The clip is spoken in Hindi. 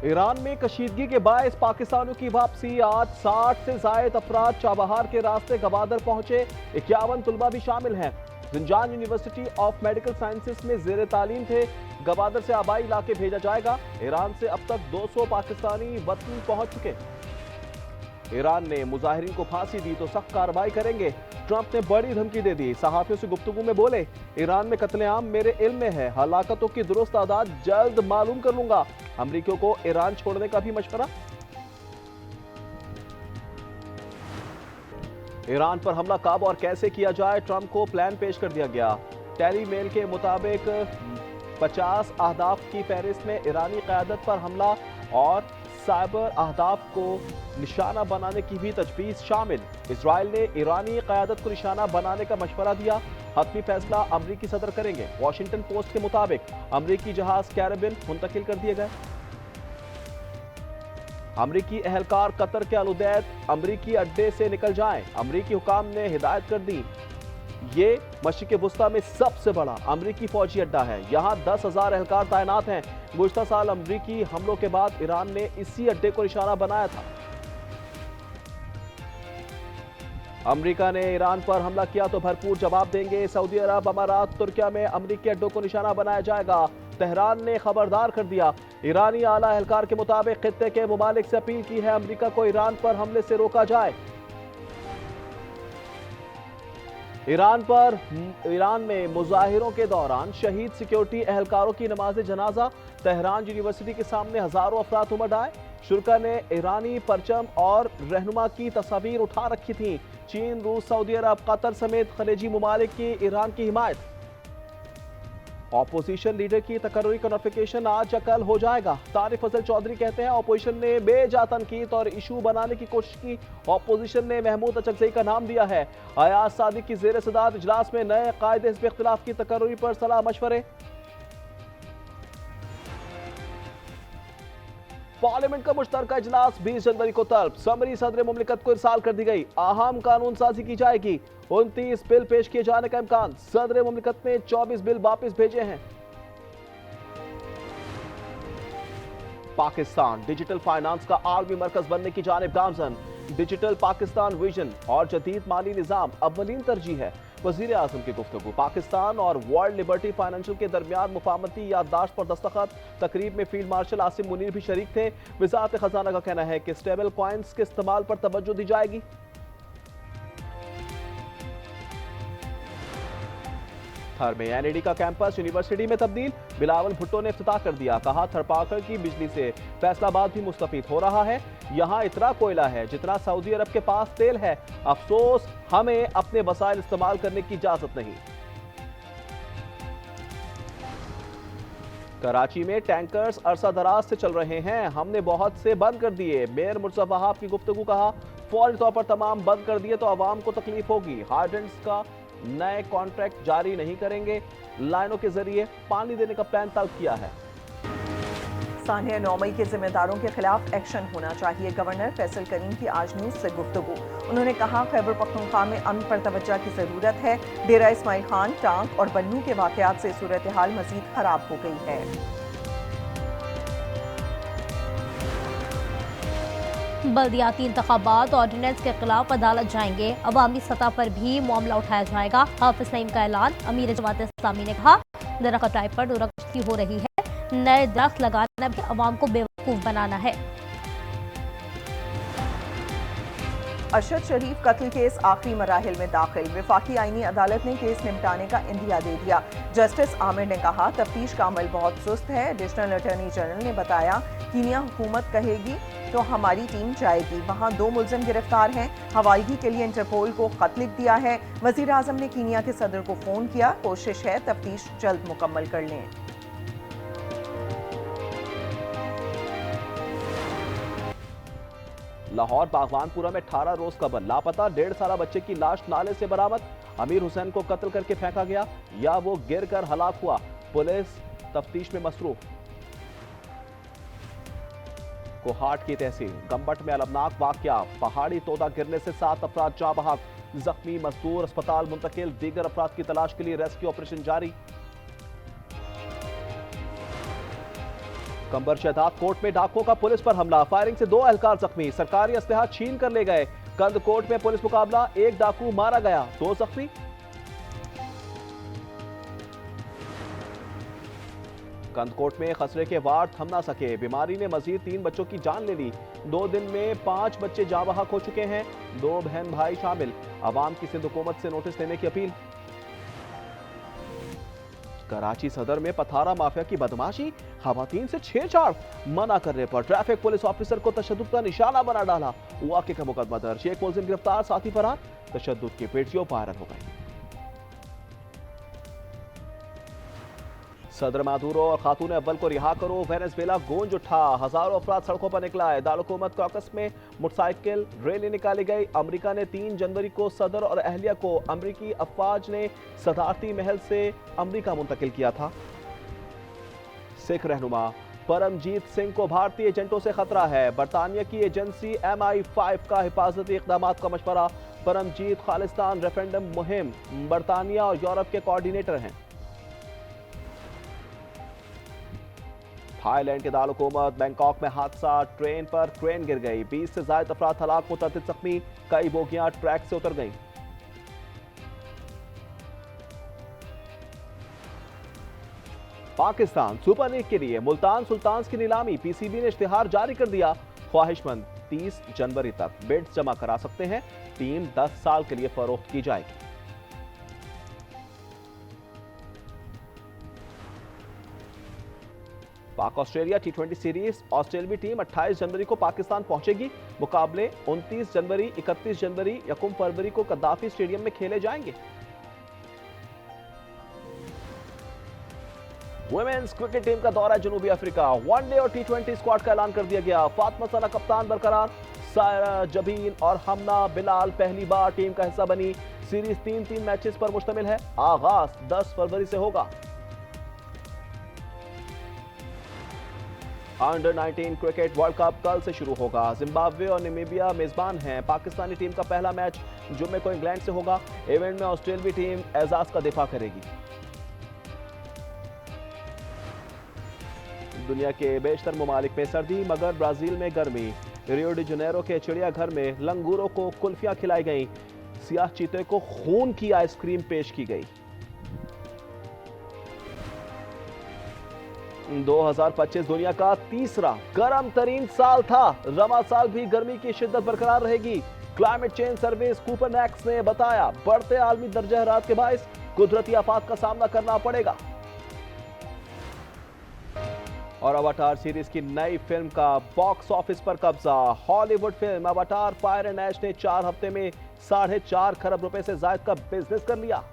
ईरान में कशीदगी के बायस पाकिस्तानियों की वापसी। आज 60 से जायद अफराद चाबहार के रास्ते गवादर पहुंचे। 51 तुलबा भी शामिल हैं। जिंजान यूनिवर्सिटी ऑफ मेडिकल साइंसेस में जेर तालीम थे। गवादर से आबाई इलाके भेजा जाएगा। ईरान से अब तक 200 पाकिस्तानी वतन पहुंच चुके। ईरान ने मुजाहिरीन को फांसी दी तो सख्त कार्रवाई करेंगे। ट्रंप ने बड़ी धमकी दे दी। सहाफियों से गुफ्तगू में बोले, ईरान में कत्लेआम मेरे इल्म में है। हलाकतों की दुरुस्त तादाद जल्द मालूम कर लूंगा। अमरीकियों को ईरान छोड़ने का भी मशवरा। ईरान पर हमला कब और कैसे किया जाए, ट्रंप को प्लान पेश कर दिया गया। टेली मेल के मुताबिक 50 अहदाफ की फहरिस्त में ईरानी क़यादत पर हमला और साइबर अहदाफ को निशाना बनाने की भी तजवीज़ शामिल। इजराइल ने ईरानी क़यादत को निशाना बनाने का मशवरा दिया। हतमी फैसला अमरीकी सदर करेंगे। वॉशिंगटन पोस्ट के मुताबिक अमरीकी जहाज कैरेबियन मुंतकिल कर दिए गए। अमरीकी एहलकार कतर के अलुदैद अमरीकी अड्डे से निकल जाएं। अमरीकी हुकाम ने हिदायत कर दी। ये मशरिक़ वुस्ता में सबसे बड़ा अमरीकी फौजी अड्डा है। यहाँ 10,000 एहलकार तैनात हैं। गुज़श्ता साल अमरीकी हमलों के बाद ईरान ने इसी अड्डे को निशाना बनाया था। अमरीका ने ईरान पर हमला किया तो भरपूर जवाब देंगे। सऊदी अरब, अमारात, तुर्किया में अमरीकी अड्डों को निशाना बनाया जाएगा। तेहरान ने खबरदार कर दिया। ईरानी आला एहलकार के मुताबिक खित्ते के मुमालिक से अपील की है अमरीका को ईरान पर हमले से रोका जाए। ईरान में मुजाहिरों के दौरान शहीद सिक्योरिटी एहलकारों की नमाज जनाजा। तेहरान यूनिवर्सिटी के सामने हजारों अफराद उमड़ आए। शुरा ने ईरानी परचम और रहनुमा की तस्वीर उठा रखी थी। चीन, रूस, सऊदी अरब, कतर समेत खलीजी ममालिक की ईरान की हिमायत। ऑपोजिशन लीडर की तकर्री का नोटिफिकेशन आज या कल हो जाएगा। तारिक फजल चौधरी कहते हैं, ऑपोजिशन ने बेजा तनकीद और इशू बनाने की कोशिश की। ऑपोजिशन ने महमूद अचकज़ई का नाम दिया है। अयाज सादिक की जेर सदारत इजलास में नए कायदे हिज़्ब इख्तिलाफ की तकर्री पर सलाह मशवरे। पार्लियामेंट का मुश्तरका इजलास 20 जनवरी को तलब। समरी सदर मुमलिकत को इरसाल कर दी गई। अहम कानून साजी की जाएगी। 29 बिल पेश किए जाने का इम्कान। सदर मुमलिकत ने 24 बिल वापस भेजे हैं। पाकिस्तान डिजिटल फाइनेंस का आलमी मरकज बनने की जानिब गामजन। डिजिटल पाकिस्तान विजन और जदीद माली निजाम अव्वलीन तरजीह है। वजीर आजम की गुफ्तगू। पाकिस्तान और वर्ल्ड लिबर्टी फाइनेंशियल के दरमियान मुफाहमती याददाश्त पर दस्तखत। तकरीब में फील्ड मार्शल आसिम मुनीर भी शरीक थे। वजारत खजाना का कहना है कि स्टेबल कॉइन्स के इस्तेमाल पर तवज्जो दी जाएगी। थर में एनईडी का कैंपस यूनिवर्सिटी में तब्दील। बिलावल भुट्टो ने इफ्तिताह कर दिया। कहा, थरपाकर की बिजली से फैसलाबाद भी मुस्तफीद हो रहा है। यहाँ इतना कोयला है जितना सऊदी अरब के पास तेल है। अफसोस हमें अपने वसाइल इस्तेमाल करने की इजाजत नहीं। कराची में टैंकर्स अरसा दराज से चल रहे हैं। हमने बहुत से बंद कर दिए। मेयर मुर्तज़ा वहाब की गुफ्तगू। कहा, फौरी तौर पर तमाम बंद कर दिए तो आवाम को तकलीफ होगी। हाइड्रेंट्स का नए कॉन्ट्रैक्ट जारी नहीं करेंगे। लाइनों के जरिए पानी देने का प्लान तलब किया है। सानिया 9 मई के जिम्मेदारों के खिलाफ एक्शन होना चाहिए। गवर्नर फैसल करीम की आज न्यूज से गुफ्तगू। उन्होंने कहा, खैबर पख्तूनख्वा में अमन पर तवज्जो की जरूरत है। डेरा इस्माइल खान, टांक और बन्नू के वाकयात से सूरत हाल मजीद खराब हो गई है। बल्दियाती इंतखाबात ऑर्डिनेंस के खिलाफ अदालत जाएंगे। अवामी सतह पर भी मामला उठाया जाएगा। हाफिज नईम का ऐलान। अमीर जमात इस्लामी ने कहा, दरख्त कटाई पर दुरुस्ती हो रही है। नए दरख्त लगाना भी अवाम को बेवकूफ बनाना है। अरशद शरीफ कत्ल केस आखिरी मराहिल में दाखिल। वफाकी आईनी अदालत ने केस निपटाने का इंदिया दे दिया। जस्टिस आमिर ने कहा, तफ्तीश का अमल बहुत सुस्त है। एडिशनल अटॉर्नी जनरल ने बताया, कीनिया हुकूमत कहेगी तो हमारी टीम जाएगी। वहाँ 2 मुलजिम गिरफ्तार हैं। हवालगी के लिए इंटरपोल को खत लिख दिया है। वजीर आजम ने कीनिया के सदर को फोन किया। कोशिश है तफ्तीश जल्द मुकम्मल कर लें। लाहौर बागवानपुरा में 18 रोज कबल लापता 1.5 साला बच्चे की लाश नाले से बरामद। अमीर हुसैन को कत्ल करके फेंका गया या वो गिर कर हलाक हुआ। पुलिस तफ्तीश में मसरूफ। कोहाट की तहसील गंबट में अलमनाक वाकया। पहाड़ी तोदा गिरने से 7 अफराद जाँ बहक। जख्मी मजदूर अस्पताल मुंतकिल। दीगर अफराद की तलाश के लिए रेस्क्यू ऑपरेशन जारी। कंबर शहदाद कोर्ट में डाकुओं का पुलिस पर हमला, फायरिंग से 2 एहलकार जख्मी, सरकारी असलहा छीन कर ले गए। कंद कोर्ट में पुलिस मुकाबला, 1 डाकू मारा गया, 2 जख्मी। कंदकोट में खसरे के वार थम ना सके, बीमारी ने मजीद 3 बच्चों की जान ले ली। 2 दिन में 5 बच्चे जाँ बहक हो चुके हैं, 2 बहन भाई शामिल। अवाम की सिंध हुकूमत से नोटिस देने की अपील। कराची सदर में पथारा माफिया की बदमाशी, खवातीन से छेड़छाड़, मना करने पर ट्रैफिक पुलिस ऑफिसर को तशद्दुद का निशाना बना डाला। वाक़े का मुकदमा दर्ज, एक मुलजिम गिरफ्तार, साथी फरार। तशद्दुद की वीडियो वायरल हो गई। सदर मादुरो और खातून अव्वल को रिहा करो, वेनेजुएला गूंज उठा, हजारों अफराद सड़कों पर निकला है। दारुल-हुकूमत कॉकस में मोटरसाइकिल रैली निकाली गई। अमेरिका ने 3 जनवरी को सदर और अहलिया को अमेरिकी अफवाज ने सदारती महल से अमेरिका मुंतकिल किया था। सिख रहनुमा परमजीत सिंह को भारतीय एजेंटों से खतरा है, बरतानिया की एजेंसी MI5 का हिफाजती इक़दाम का मशवरा। परमजीत खालिस्तान रेफरेंडम मुहिम, बरतानिया और यूरोप के कोऑर्डिनेटर हैं। थाईलैंड के दारुल-हुकूमत बैंकॉक में हादसा, ट्रेन पर क्रेन गिर गई, 20 से ज्यादा अफराद हलाक, मुतअद्दिद जख्मी, कई बोगियां ट्रैक से उतर गईं। पाकिस्तान सुपर लीग के लिए मुल्तान सुल्तान्स की नीलामी, PCB ने इश्तिहार जारी कर दिया। ख्वाहिशमंद 30 जनवरी तक बिड्स जमा करा सकते हैं, टीम 10 साल के लिए फरोख्त की जाएगी। पाक ऑस्ट्रेलिया T20 सीरीज, ऑस्ट्रेलियाई टीम 28 जनवरी को पाकिस्तान पहुंचेगी। मुकाबले 29 जनवरी, 31 जनवरी, 1 फरवरी को कद्दाफी स्टेडियम में खेले जाएंगे। वुमेन्स क्रिकेट टीम का दौरा जनूबी अफ्रीका, वनडे और T20 स्क्वाड का ऐलान कर दिया गया। फातिमा सना कप्तान बरकरार, सायरा जबीन और हमना बिलाल पहली बार टीम का हिस्सा बनी। सीरीज 3 मैचेस पर मुश्तमिल है, आगाज 10 फरवरी से होगा। अंडर 19 क्रिकेट वर्ल्ड कप कल से शुरू होगा। जिम्बाब्वे और नामीबिया मेजबान हैं। पाकिस्तानी टीम का पहला मैच जुम्मे को इंग्लैंड से होगा। इवेंट में ऑस्ट्रेलियाई टीम एजाज का दिफा करेगी। दुनिया के बेशतर ममालिक में सर्दी, मगर ब्राजील में गर्मी। रियो डी जनेरो के चिड़ियाघर में लंगूरों को कुल्फियां खिलाई गई। सियाह चीते को खून की आइसक्रीम पेश की गई। 2025 दुनिया का तीसरा गर्म तरीन साल था। रमा साल भी गर्मी की शिद्दत बरकरार रहेगी। क्लाइमेट चेंज सर्विस कूपरनेक्स ने बताया, बढ़ते आलमी दर्जा हरारत के बायस कुदरती आफात का सामना करना पड़ेगा। और अवाटार सीरीज की नई फिल्म का बॉक्स ऑफिस पर कब्जा। Hollywood film Avatar fire and ash ने 4 हफ्ते में 4.5 खरब रुपए से ज्यादा का बिजनेस कर लिया।